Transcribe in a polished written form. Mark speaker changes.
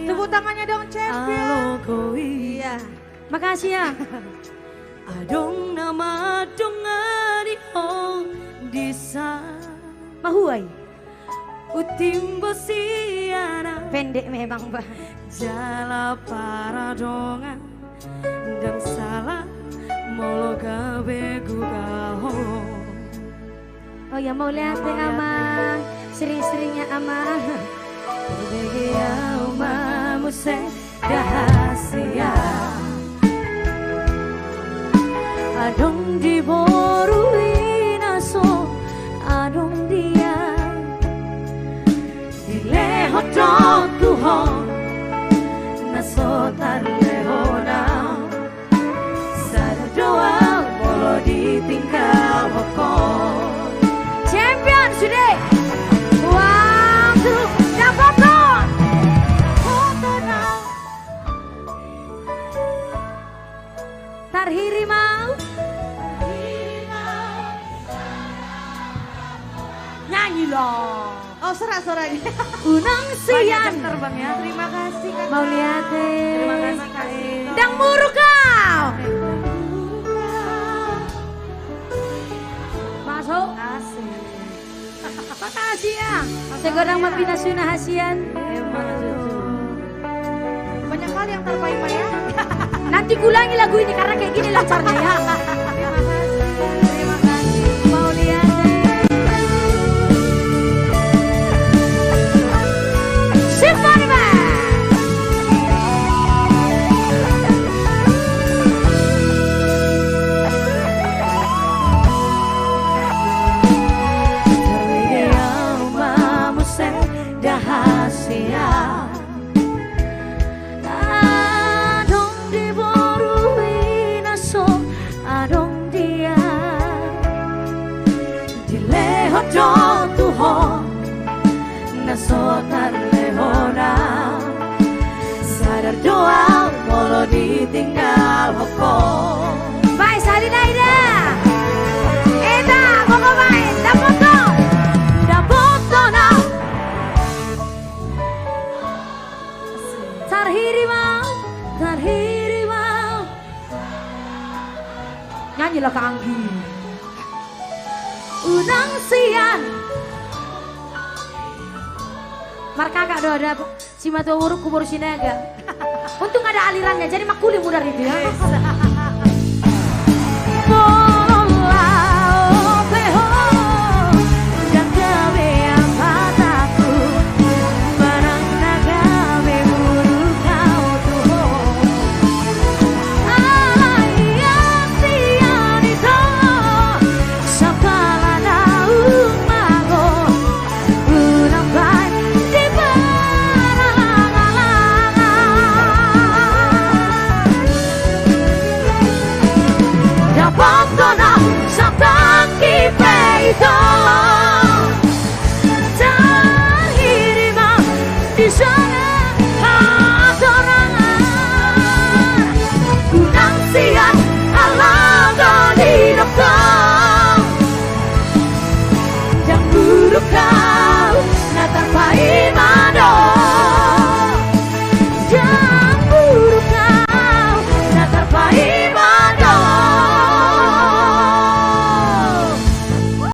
Speaker 1: Tepuk tangannya dong champion.
Speaker 2: Iya.
Speaker 1: Makasih ya.
Speaker 2: Adong nama dong ngadi hong disa.
Speaker 1: Mahuai.
Speaker 2: Utimbo siana.
Speaker 1: Pendek memang Mbak.
Speaker 2: Jala para dongan dan salah molo gawe gugaho.
Speaker 1: Oh ya mau lihat deh ama sering-seringnya ama.
Speaker 2: Bege ama muse rahasia. Adong di borui naso adong dia dileho dong tuhon naso tar lehona sardoa bolo ditinggal pokok.
Speaker 1: Champion sudah. Waktu dah foto.
Speaker 2: Foto now.
Speaker 1: Tarhiri mau.
Speaker 2: Nyanyi loh.
Speaker 1: Oh suaranya.
Speaker 2: Unang siang
Speaker 1: Terbang ya. Terima kasih Kak.
Speaker 2: mau lihat deh.
Speaker 1: Terima kasih Kak.
Speaker 2: Dang muru kau.
Speaker 1: Masuk.
Speaker 2: Asik.
Speaker 1: Makasih ya. Segodang mapina sunah hasian.
Speaker 2: Banyak kali yang terbaik ya.
Speaker 1: Nanti kulangi lagu ini karena kayak gini lancarnya ya.
Speaker 2: Terima kasih. Mau lihat deh.
Speaker 1: Symphony Band.
Speaker 2: Nasotar lehona sadar doa molo ditinggal hoko.
Speaker 1: Baik salin aida. Eta koko baik. Da foto now. Tarhiri mau. Nyanyilah Kak Anggi.
Speaker 2: Unang siang
Speaker 1: Marka kakak doa ada si matua wuruk kubur sinaga. Untung ada alirannya jadi makuli mudah itu ya.